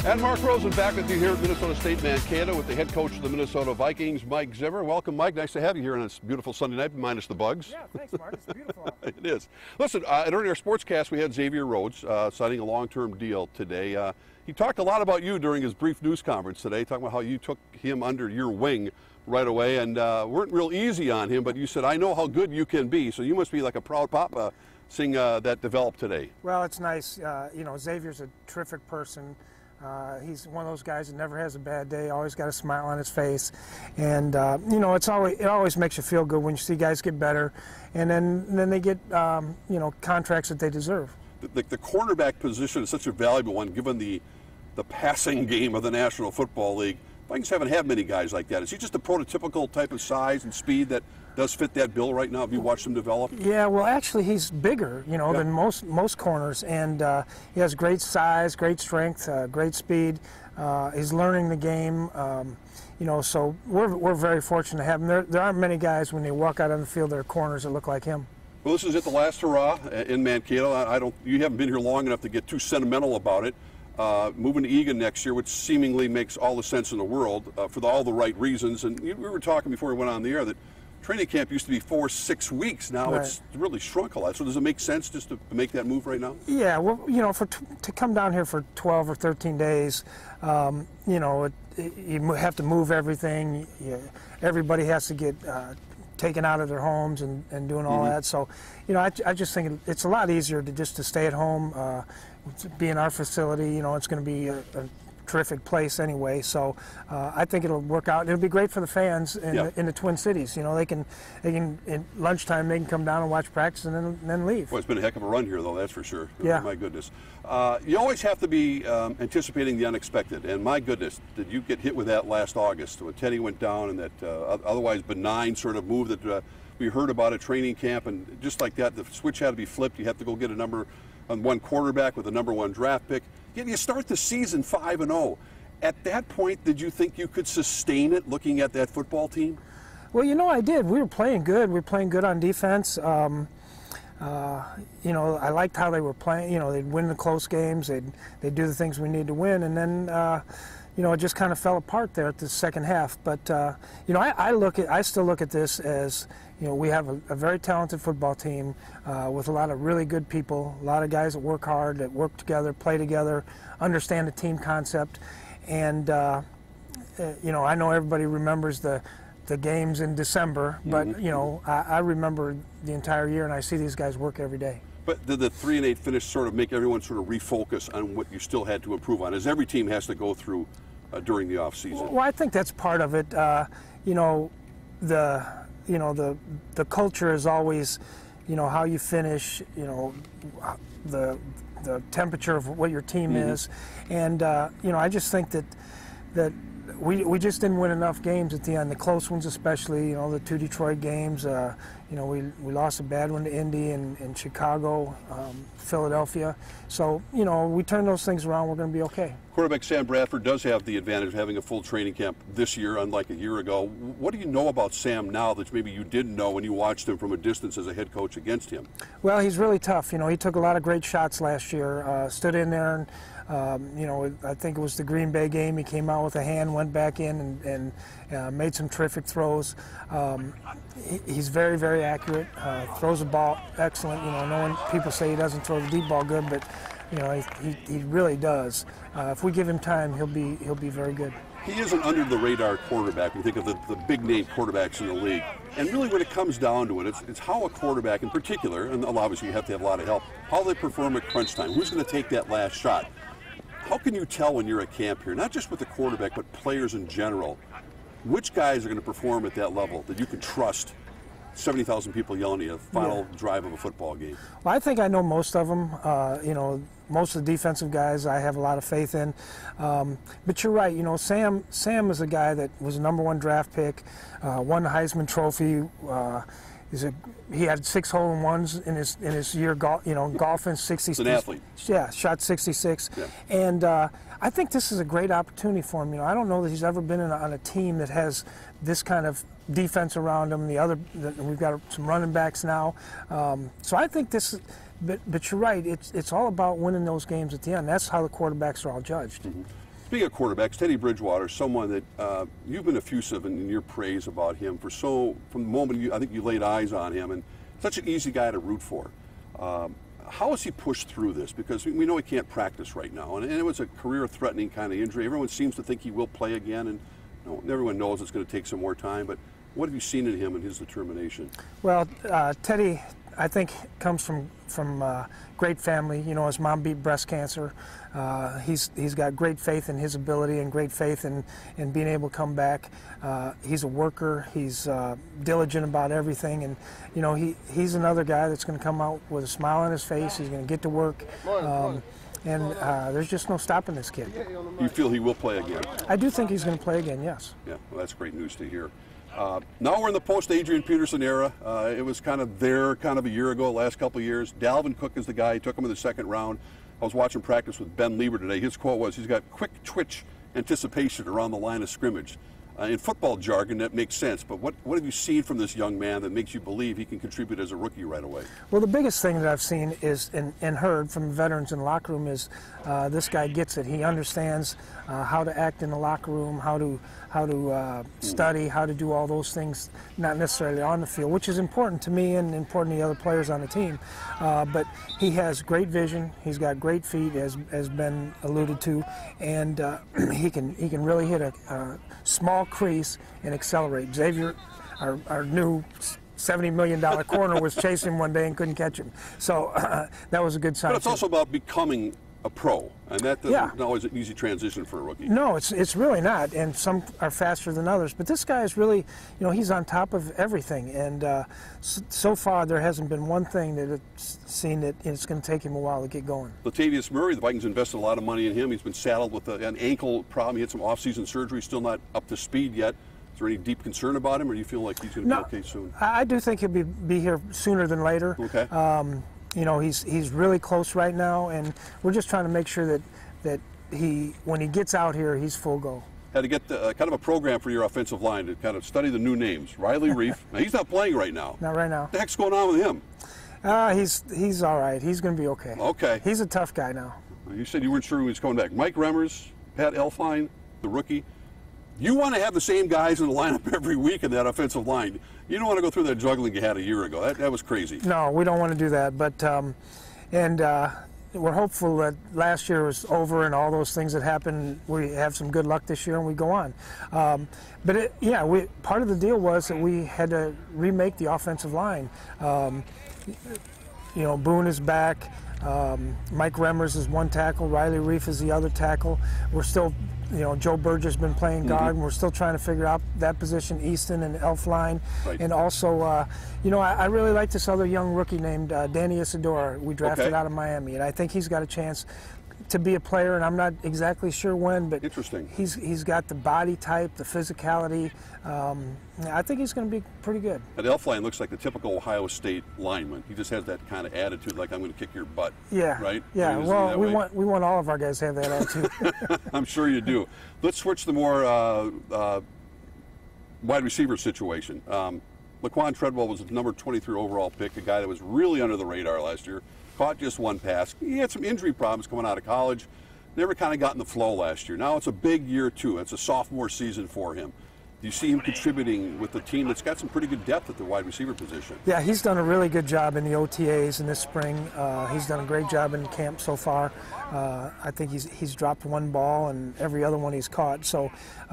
And Mark Rosen back with you here at Minnesota State Mankato with the head coach of the Minnesota Vikings, Mike Zimmer. Welcome, Mike. Nice to have you here on this beautiful Sunday night, minus the bugs. Yeah, thanks, Mark. It's beautiful. It is. Listen, during our sportscast, we had Xavier Rhodes signing a long-term deal today. He talked a lot about you during his brief news conference today, talking about how you took him under your wing right away and weren't real easy on him, but you said, I know how good you can be, so you must be like a proud papa seeing that develop today. Well, it's nice. You know, Xavier's a terrific person. He's one of those guys that never has a bad day, always got a smile on his face. And, you know, it always makes you feel good when you see guys get better. And then they get, you know, contracts that they deserve. The cornerback position is such a valuable one given the passing game of the National Football League. Vikings haven't had many guys like that. Is he just a prototypical type of size and speed that does fit that bill right now? Have you watched him develop? Yeah, well, actually, he's bigger, you know, than most corners, and he has great size, great strength, great speed. He's learning the game, you know. So we're very fortunate to have him. There aren't many guys when they walk out on the field that are corners that look like him. Well, this is it, the last hurrah in Mankato. You haven't been here long enough to get too sentimental about it. Moving to Egan next year, which seemingly makes all the sense in the world for all the right reasons. And we were talking before we went on the air that training camp used to be 4-6 weeks. Now It's really shrunk a lot. So does it make sense just to make that move right now? Yeah, well, you know, to come down here for 12 or 13 days, you know, you have to move everything. Everybody has to get taken out of their homes and doing all that. So, you know, I just think it's a lot easier to stay at home, be in our facility. You know, it's going to be a terrific place anyway. So I think it'll work out. It'll be great for the fans in the Twin Cities. You know, they can at lunchtime they can come down and watch practice and then leave. Well, it's been a heck of a run here, though. That's for sure. Yeah. My goodness. You always have to be anticipating the unexpected. And my goodness, did you get hit with that last August when Teddy went down and that otherwise benign sort of move that we heard about at training camp, and just like that, the switch had to be flipped. You have to go get a number one quarterback with a #1 draft pick. Yet you start the season 5-0. At that point, did you think you could sustain it looking at that football team? Well, you know, I did. We were playing good. We were playing good on defense. You know, I liked how they were playing. You know, they'd win the close games. They'd do the things we need to win. And then, you know, it just kind of fell apart there at the second half. But, you know, I still look at this as, you know, we have a very talented football team with a lot of really good people, a lot of guys that work hard, that work together, play together, understand the team concept. And, you know, I know everybody remembers the games in December, but, you know, I remember the entire year, and I see these guys work every day. But did the 3-8 finish sort of make everyone sort of refocus on what you still had to improve on, as every team has to go through during the offseason? Well, I think that's part of it. You know, the culture is always, you know, how you finish, you know, the temperature of what your team is. And, you know, I just think that we just didn't win enough games at the end, the close ones especially, you know, the 2 Detroit games. You know, we lost a bad one to Indy and Chicago, Philadelphia. So, you know, we turn those things around, we're going to be okay. Quarterback Sam Bradford does have the advantage of having a full training camp this year, unlike a year ago. What do you know about Sam now that maybe you didn't know when you watched him from a distance as a head coach against him? Well, he's really tough. You know, he took a lot of great shots last year, stood in there, and, you know, I think it was the Green Bay game. He came out with a hand, went back in, and made some terrific throws. He's very, very accurate, throws the ball excellent. You know, people say he doesn't throw the deep ball good, but, you know, he really does. If we give him time, he'll be very good. He is an under-the-radar quarterback. We think of the big-name quarterbacks in the league. And really when it comes down to it, it's how a quarterback in particular, and obviously you have to have a lot of help, how they perform at crunch time. Who's going to take that last shot? How can you tell when you're at camp here, not just with the quarterback, but players in general, which guys are going to perform at that level that you can trust? 70,000 people yelling at you, final drive of a football game. Well, I think I know most of them. You know, most of the defensive guys I have a lot of faith in. But you're right. You know, Sam is a guy that was a #1 draft pick, won the Heisman Trophy. He had 6 hole-in-ones in his year. Golfing 60. He's an athlete. Yeah, shot 66. Yeah. And I think this is a great opportunity for him. You know, I don't know that he's ever been on a team that has this kind of defense around him. We've got some running backs now. So I think this. But you're right. It's all about winning those games at the end. That's how the quarterbacks are all judged. Speaking of quarterbacks, Teddy Bridgewater, someone that you've been effusive in your praise about him from the moment I think you laid eyes on him, and such an easy guy to root for. How has he pushed through this? Because we know he can't practice right now, and it was a career-threatening kind of injury. Everyone seems to think he will play again, and everyone knows it's going to take some more time. But what have you seen in him and his determination? Well, Teddy, I think, comes from great family. You know, his mom beat breast cancer. He's got great faith in his ability and great faith in being able to come back. He's a worker. He's diligent about everything, and you know, he's another guy that's going to come out with a smile on his face. He's going to get to work. And there's just no stopping this kid. You feel he will play again? I do think he's going to play again, yes. Yeah, well, that's great news to hear. Now we're in the post-Adrian Peterson era. It was kind of a year ago, last couple of years. Dalvin Cook is the guy. He took him in the second round. I was watching practice with Ben Lieber today. His quote was, he's got quick twitch anticipation around the line of scrimmage. In football jargon, that makes sense, but what have you seen from this young man that makes you believe he can contribute as a rookie right away? Well, the biggest thing that I've seen is and heard from veterans in the locker room is this guy gets it. He understands how to act in the locker room, how to study, how to do all those things, not necessarily on the field, which is important to me and important to the other players on the team. But he has great vision. He's got great feet, as Ben alluded to, and he can really hit a small crease and accelerate. Xavier, our new $70 million corner, was chasing him one day and couldn't catch him. So that was a good sign. But it's also about becoming a pro, and that doesn't always an easy transition for a rookie. No, it's really not, and some are faster than others. But this guy is really, you know, he's on top of everything, and so far there hasn't been one thing that it's seen that it's going to take him a while to get going. Latavius Murray, the Vikings invested a lot of money in him. He's been saddled with an ankle problem. He had some off-season surgery, still not up to speed yet. Is there any deep concern about him, or do you feel like he's going to be okay soon? I do think he'll be here sooner than later. Okay. You know, he's really close right now, and we're just trying to make sure that when he gets out here, he's full go. Had to get kind of a program for your offensive line to kind of study the new names. Riley Reef. Now, he's not playing right now. Not right now. What the heck's going on with him? He's all right. He's going to be okay. Okay. He's a tough guy now. You said you weren't sure when he was coming back. Mike Remmers, Pat Elflein, the rookie. You want to have the same guys in the lineup every week in that offensive line. You don't want to go through that juggling you had a year ago. That was crazy. No, we don't want to do that. But we're hopeful that last year was over and all those things that happened, we have some good luck this year and we go on. Part of the deal was that we had to remake the offensive line. You know, Boone is back. Mike Remmers is one tackle. Riley Reef is the other tackle. We're still, you know, Joe Burgess has been playing guard, and we're still trying to figure out that position, Easton and Elflein. Right. And also, you know, I really like this other young rookie named Danny Isidora. We drafted out of Miami, and I think he's got a chance to be a player, and I'm not exactly sure when, but interesting. He's got the body type, the physicality. I think he's going to be pretty good. And Elflein looks like the typical Ohio State lineman. He just has that kind of attitude, like I'm going to kick your butt. Yeah. Right. Yeah. Well, we want all of our guys to have that attitude. I'm sure you do. Let's switch to more wide receiver situation. Laquan Treadwell was the number 23 overall pick, a guy that was really under the radar last year. Caught just one pass. He had some injury problems coming out of college. Never kind of got in the flow last year. Now it's a big year, too. It's a sophomore season for him. Do you see him contributing with the team that's got some pretty good depth at the wide receiver position? Yeah, he's done a really good job in the OTAs in this spring. He's done a great job in camp so far. I think he's dropped one ball and every other one he's caught. So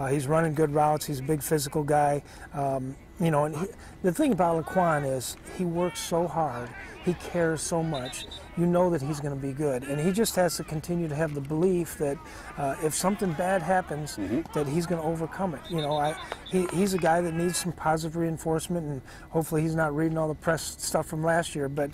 he's running good routes. He's a big physical guy. You know, and the thing about Laquan is he works so hard. He cares so much. You know that he's going to be good. And he just has to continue to have the belief that if something bad happens, that he's going to overcome it. You know, he's a guy that needs some positive reinforcement, and hopefully he's not reading all the press stuff from last year. But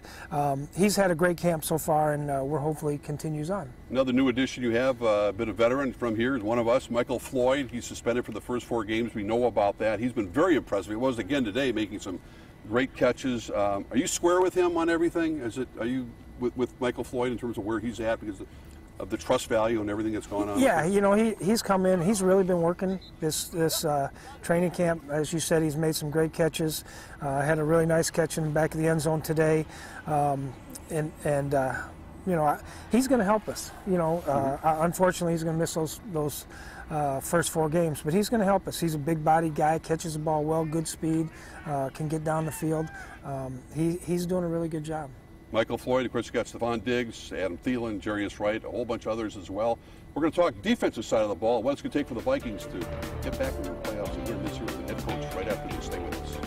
he's had a great camp so far, and we're hopefully he continues on. Another new addition you have, a bit of veteran from here, is one of us, Michael Floyd. He's suspended for the first 4 games. We know about that. He's been very impressive. He was again today, making some great catches. Are you square with him on everything? Are you with Michael Floyd in terms of where he's at because of the trust value and everything that's going on? Yeah, you know, he's come in. He's really been working this training camp. As you said, he's made some great catches. Had a really nice catch in the back of the end zone today. he's going to help us. Unfortunately, he's going to miss those first 4 games, but he's going to help us. He's a big-bodied guy, catches the ball well, good speed, can get down the field. He's doing a really good job. Michael Floyd, of course, you got Stephon Diggs, Adam Thielen, Jarius Wright, a whole bunch of others as well. We're going to talk defensive side of the ball, what it's going to take for the Vikings to get back in the playoffs again this year with the head coach right after this. Stay with us.